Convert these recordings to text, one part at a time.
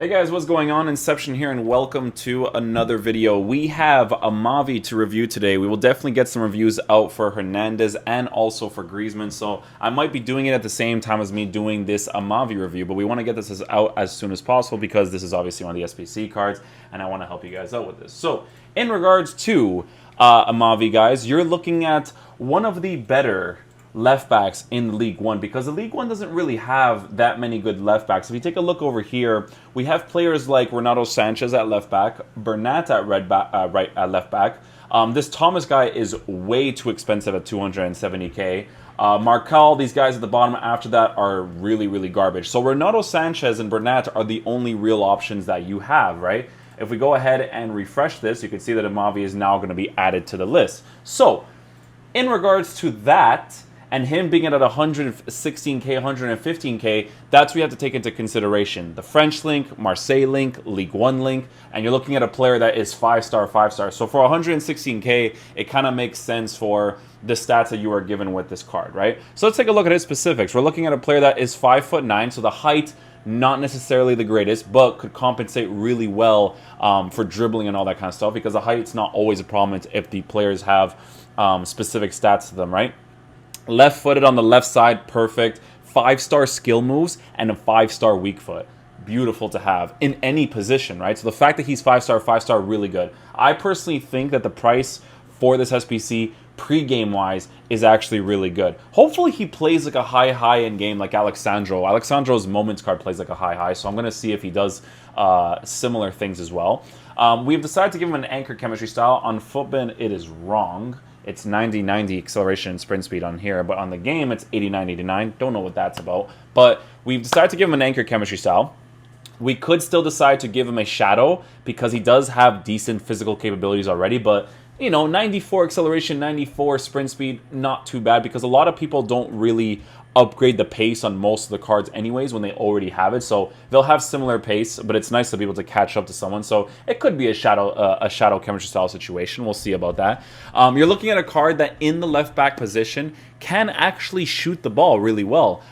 Hey guys, what's going on? Inception here, and welcome to another video. We have Amavi to review today. We will definitely get some reviews out for Hernandez and also for Griezmann, so I might be doing it at the same time as me doing this Amavi review, but we want to get this out as soon as possible because this is obviously one of the SBC cards, and I want to help you guys out with this. So, in regards to Amavi, guys, you're looking at one of the better left backs in League One because the League One doesn't really have that many good left backs. If you take a look over here, we have players like Renato Sanchez at left back, Bernat at left back. This Thomas guy is way too expensive at 270k. Markel, these guys at the bottom after that are really garbage. So Renato Sanchez and Bernat are the only real options that you have, right? If we go ahead and refresh this, you can see that Amavi is now going to be added to the list. So, in regards to that, and him being at 116k, 115k, that's what you have to take into consideration. The French link, Marseille link, League One link, and you're looking at a player that is 5-star, 5-star. So for 116k, it kind of makes sense for the stats that you are given with this card, right? So let's take a look at his specifics. We're looking at a player that is 5'9", so the height, not necessarily the greatest, but could compensate really well for dribbling and all that kind of stuff, because the height's not always a problem if the players have specific stats to them, right? Left-footed on the left side, perfect. 5-star skill moves and a 5-star weak foot. Beautiful to have in any position, right? So the fact that he's 5-star, 5-star, really good. I personally think that the price for this SPC pre-game wise is actually really good. Hopefully he plays like a high in game like Alexandro. Alexandro's Moments card plays like a high, so I'm going to see if he does similar things as well. We've decided to give him an anchor chemistry style. On Footbin, it is wrong. It's 90-90 acceleration and sprint speed on here, but on the game, it's 89-89. Don't know what that's about. But we've decided to give him an anchor chemistry style. We could still decide to give him a shadow because he does have decent physical capabilities already, but you know, 94 acceleration, 94 sprint speed, not too bad because a lot of people don't really upgrade the pace on most of the cards anyways when they already have it. So they'll have similar pace, but it's nice to be able to catch up to someone. So it could be a shadow chemistry style situation. We'll see about that. You're looking at a card that in the left back position can actually shoot the ball really well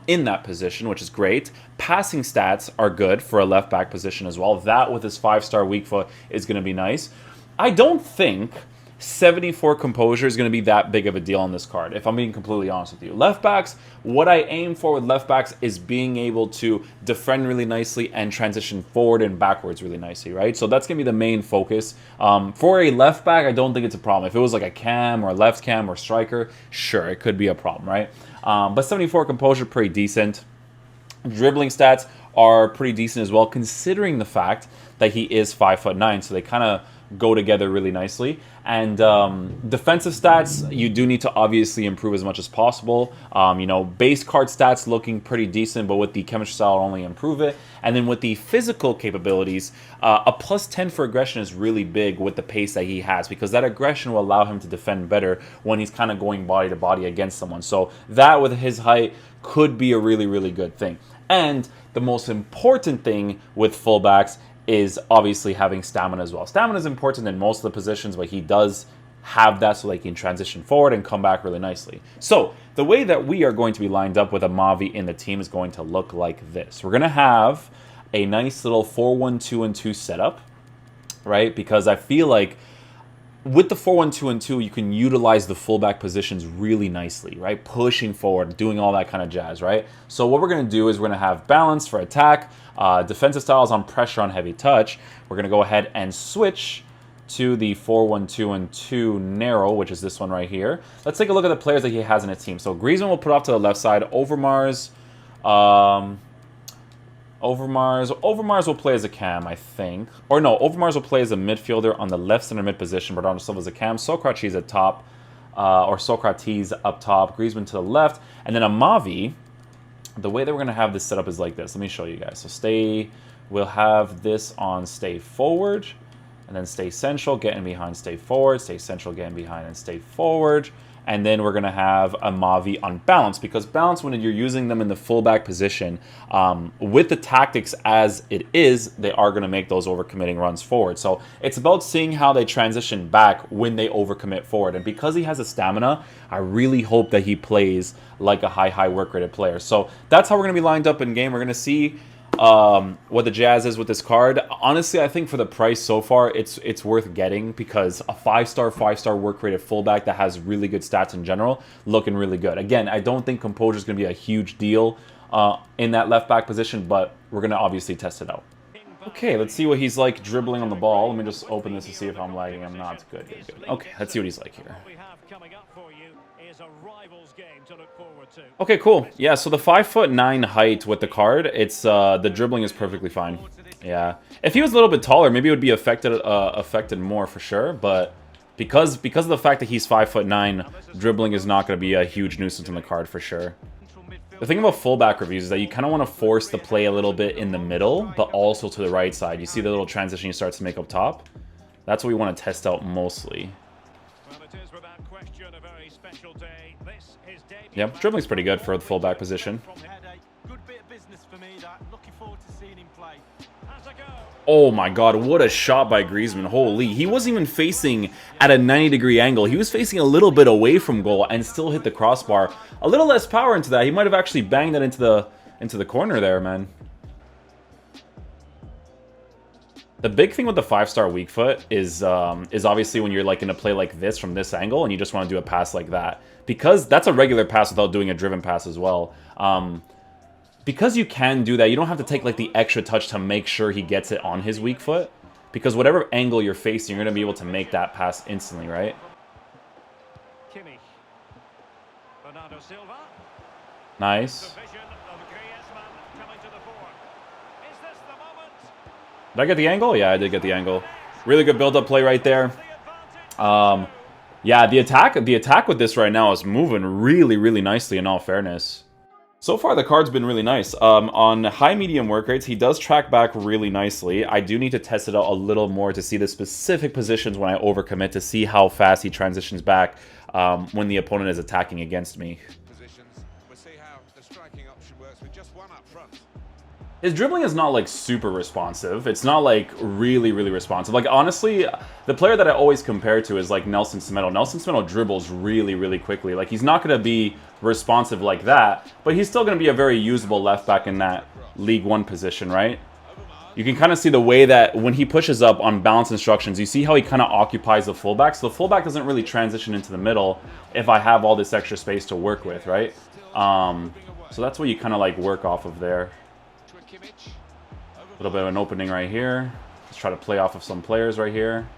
in that position, which is great. Passing stats are good for a left back position as well. That with his 5-star weak foot is going to be nice. I don't think 74 composure is going to be that big of a deal on this card, if I'm being completely honest with you. Left backs, what I aim for with left backs is being able to defend really nicely and transition forward and backwards really nicely, right? So that's going to be the main focus. For a left back, I don't think it's a problem. If it was like a cam or left cam or striker, sure, it could be a problem, right? But 74 composure, pretty decent. Dribbling stats are pretty decent as well, considering the fact that he is 5'9", so they kind of go together really nicely. And defensive stats, you do need to obviously improve as much as possible. You know, base card stats looking pretty decent, but with the chemistry style, I'll only improve it. And then with the physical capabilities, a +10 for aggression is really big with the pace that he has, because that aggression will allow him to defend better when he's kind of going body to body against someone. So that with his height could be a really good thing. And the most important thing with fullbacks is obviously having stamina as well. Stamina is important in most of the positions, but he does have that so they can transition forward and come back really nicely. So the way that we are going to be lined up with Amavi in the team is going to look like this. We're going to have a nice little 4-1-2-2 setup, right? Because I feel like with the 4-1-2-2, you can utilize the fullback positions really nicely, right? Pushing forward, doing all that kind of jazz, right? So what we're going to do is we're going to have balance for attack, defensive styles on pressure on heavy touch. We're going to go ahead and switch to the 4-1-2-2 narrow, which is this one right here. Let's take a look at the players that he has in his team. So Griezmann will put off to the left side. Overmars will play as a cam, I think. Or no, Overmars will play as a midfielder on the left center mid position. Bernardo Silva is a cam. Socrates at top, or Socrates up top. Griezmann to the left. And then Amavi, the way that we're going to have this set up is like this. Let me show you guys. So we'll have this on stay forward. And then stay central, get in behind, stay forward. Stay central, get in behind, and stay forward. And then we're going to have Amavi on balance, because balance, when you're using them in the fullback position, with the tactics as it is, they are going to make those overcommitting runs forward. So it's about seeing how they transition back when they overcommit forward. And because he has a stamina, I really hope that he plays like a high work rated player. So that's how we're going to be lined up in game. We're going to see what the jazz is with this card. Honestly, I think for the price so far, it's worth getting because a 5-star work rated fullback that has really good stats in general, looking really good. Again, I don't think composure is going to be a huge deal in that left back position, but we're going to obviously test it out. Okay, let's see what he's like dribbling on the ball. Let me just open this to see if I'm lagging. I'm not. Good. Okay, let's see what he's like here. Okay, cool. Yeah, so the 5'9" height with the card, it's the dribbling is perfectly fine. Yeah, if he was a little bit taller, maybe it would be affected more for sure. But because of the fact that he's 5'9", dribbling is not going to be a huge nuisance on the card for sure. The thing about fullback reviews is that you kind of want to force the play a little bit in the middle, but also to the right side. You see the little transition he starts to make up top? That's what we want to test out mostly. Yep, dribbling's pretty good for the fullback position. Oh my god, what a shot by Griezmann. Holy, he wasn't even facing at a 90-degree angle. He was facing a little bit away from goal and still hit the crossbar. A little less power into that. He might have actually banged that into the corner there, man. The big thing with the 5-star weak foot is obviously when you're like in a play like this from this angle and you just want to do a pass like that. Because that's a regular pass without doing a driven pass as well. Because you can do that, you don't have to take like the extra touch to make sure he gets it on his weak foot. Because whatever angle you're facing, you're going to be able to make that pass instantly, right? Nice. Did I get the angle? Yeah, I did get the angle. Really good build-up play right there. Yeah, the attack with this right now is moving really nicely in all fairness. So far, the card's been really nice. On high-medium work rates, he does track back really nicely. I do need to test it out a little more to see the specific positions when I overcommit to see how fast he transitions back when the opponent is attacking against me. We'll see how the striking option works with just one up front. His dribbling is not, like, super responsive. It's not, like, really responsive. Like, honestly, the player that I always compare to is, like, Nelson Semedo. Nelson Semedo dribbles really quickly. Like, he's not going to be responsive like that, but he's still going to be a very usable left back in that League One position, right? You can kind of see the way that when he pushes up on balance instructions, you see how he kind of occupies the fullback. So the fullback doesn't really transition into the middle if I have all this extra space to work with, right? So that's what you kind of, like, work off of there. A little bit of an opening right here. Let's try to play off of some players right here.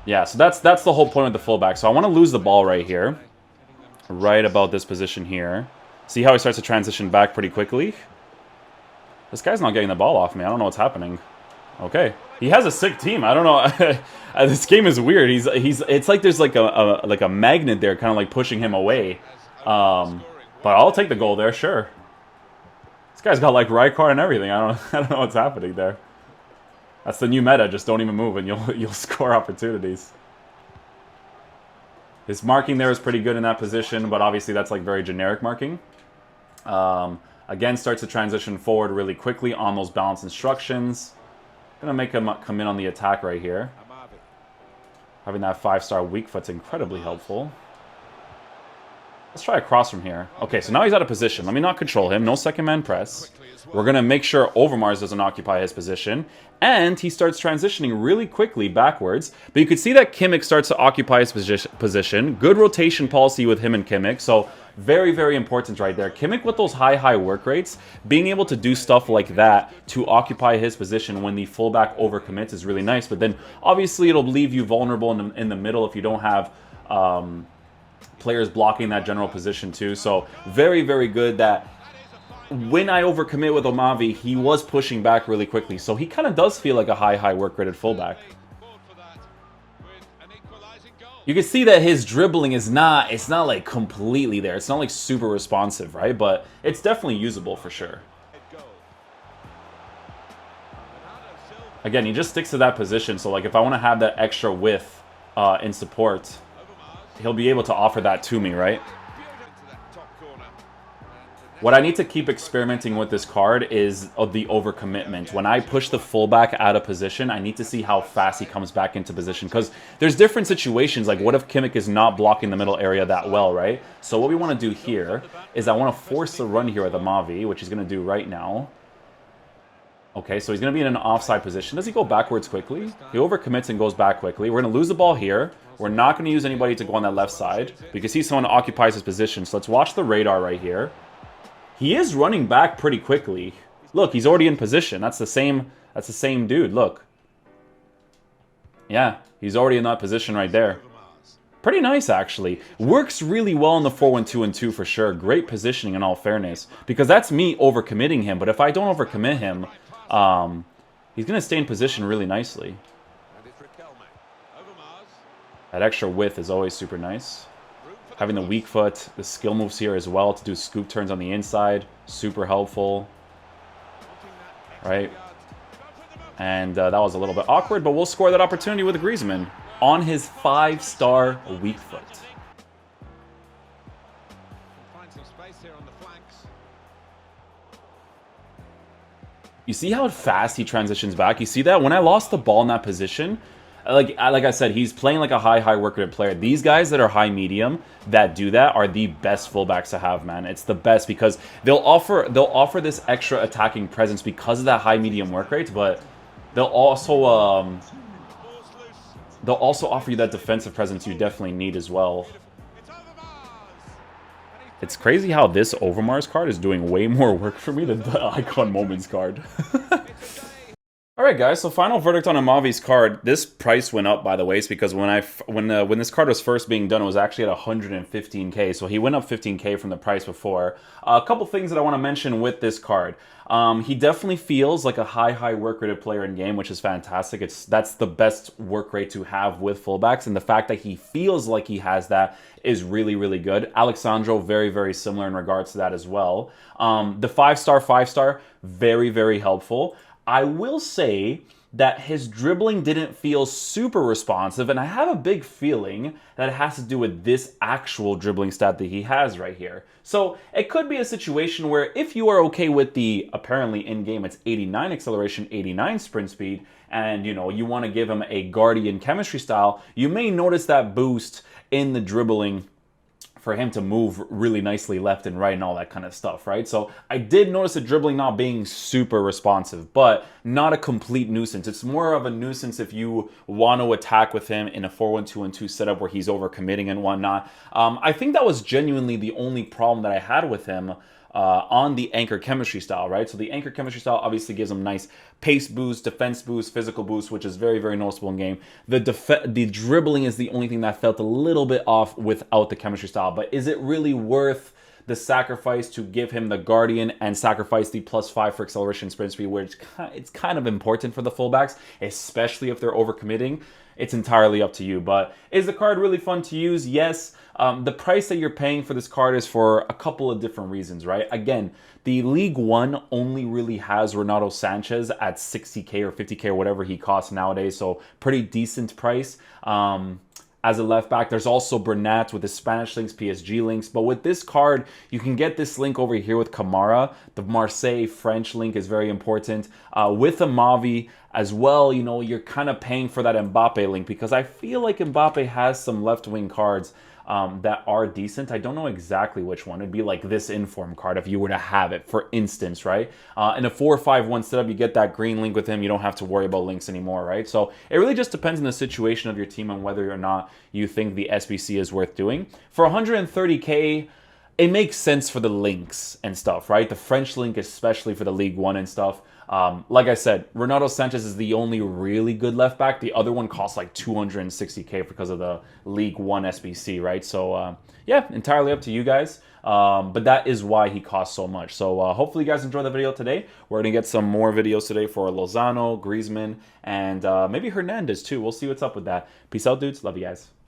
Yeah, so that's the whole point of the fullback. So I want to lose the ball right here. Right about this position here. See how he starts to transition back pretty quickly? This guy's not getting the ball off me. I don't know what's happening. Okay. He has a sick team. I don't know. This game is weird. It's like there's like a magnet there kind of like pushing him away. But I'll take the goal there, sure. This guy's got like Rijkaard and everything. I don't know what's happening there. That's the new meta. Just don't even move and you'll score opportunities. His marking there is pretty good in that position, but obviously that's like very generic marking. Again, starts to transition forward really quickly on those balance instructions. Gonna make him come in on the attack right here. Having that 5-star weak foot's incredibly helpful. Let's try a cross from here. Okay, so now he's out of position. Let me not control him. No second man press. We're going to make sure Overmars doesn't occupy his position. And he starts transitioning really quickly backwards. But you can see that Kimmich starts to occupy his position. Good rotation policy with him and Kimmich. So very important right there. Kimmich with those high work rates, being able to do stuff like that to occupy his position when the fullback overcommits is really nice. But then obviously it'll leave you vulnerable in the middle if you don't have players blocking that general position too. So very good that when I overcommit with Amavi, he was pushing back really quickly. So he kind of does feel like a high work rated fullback. You can see that his dribbling is not, it's not like completely there. It's not like super responsive, right? But it's definitely usable for sure. Again, he just sticks to that position. So like if I want to have that extra width in support, he'll be able to offer that to me, right? What I need to keep experimenting with this card is the overcommitment. When I push the fullback out of position, I need to see how fast he comes back into position. Because there's different situations, like what if Kimmich is not blocking the middle area that well, right? So what we want to do here is I want to force the run here with Amavi, which he's going to do right now. Okay, so he's going to be in an offside position. Does he go backwards quickly? He overcommits and goes back quickly. We're going to lose the ball here. We're not going to use anybody to go on that left side. We can see someone occupies his position. So let's watch the radar right here. He is running back pretty quickly. Look, he's already in position. That's the same dude, look. Yeah, he's already in that position right there. Pretty nice, actually. Works really well in the 4-1-2 and 2 for sure. Great positioning in all fairness. Because that's me overcommitting him. But if I don't overcommit him, he's going to stay in position really nicely. That extra width is always super nice. Having the weak foot, the skill moves here as well to do scoop turns on the inside. Super helpful. Right? And that was a little bit awkward, but we'll score that opportunity with Griezmann on his 5-star weak foot. You see how fast he transitions back? You see that? When I lost the ball in that position, like I said, he's playing like a high work rate player. These guys that are high-medium that do that are the best fullbacks to have, man. It's the best because they'll offer this extra attacking presence because of that high-medium work rate, but they'll also offer you that defensive presence you definitely need as well. It's crazy how this Overmars card is doing way more work for me than the Icon Moments card. Alright guys, so final verdict on Amavi's card. This price went up, by the way, because when this card was first being done, it was actually at 115k, so he went up 15k from the price before. A couple things that I want to mention with this card. He definitely feels like a high work rated player in game, which is fantastic. That's the best work rate to have with fullbacks, and the fact that he feels like he has that is really good. Alexandro, very similar in regards to that as well. The 5-star, very helpful. I will say that his dribbling didn't feel super responsive, and I have a big feeling that it has to do with this actual dribbling stat that he has right here. So it could be a situation where if you are okay with the, apparently in-game it's 89 acceleration, 89 sprint speed, and you want to give him a Guardian chemistry style, you may notice that boost in the dribbling for him to move really nicely left and right and all that kind of stuff, right? So I did notice the dribbling not being super responsive, but not a complete nuisance. It's more of a nuisance if you want to attack with him in a 4-1-2 and 2 setup where he's overcommitting and whatnot. I think that was genuinely the only problem that I had with him on the anchor chemistry style, right? So the anchor chemistry style obviously gives him nice pace boost, defense boost, physical boost, which is very noticeable in game. The dribbling is the only thing that felt a little bit off without the chemistry style. But is it really worth the sacrifice to give him the Guardian and sacrifice the +5 for acceleration sprint speed, which it's kind of important for the fullbacks, especially if they're overcommitting? It's entirely up to you. But is the card really fun to use? Yes. The price that you're paying for this card is for a couple of different reasons, right? Again, the League One only really has Renato Sanchez at 60k or 50k or whatever he costs nowadays, so pretty decent price. As a left back, there's also Bernat with the Spanish links, PSG links. But with this card, you can get this link over here with Kamara. The Marseille French link is very important. With Amavi as well, you're kind of paying for that Mbappe link because I feel like Mbappe has some left-wing cards that are decent. I don't know exactly which one. It'd be like this Inform card if you were to have it, for instance, right? In a 4-5-1 setup, you get that green link with him. You don't have to worry about links anymore, right? So it really just depends on the situation of your team and whether or not you think the SBC is worth doing. For 130k, it makes sense for the links and stuff, right? The French link, especially for the League One and stuff. Like I said, Renato Sanchez is the only really good left back. The other one costs like 260k because of the League One SBC, right? So yeah, entirely up to you guys. But that is why he costs so much. So hopefully you guys enjoyed the video today. We're going to get some more videos today for Lozano, Griezmann, and maybe Hernandez too. We'll see what's up with that. Peace out, dudes. Love you guys.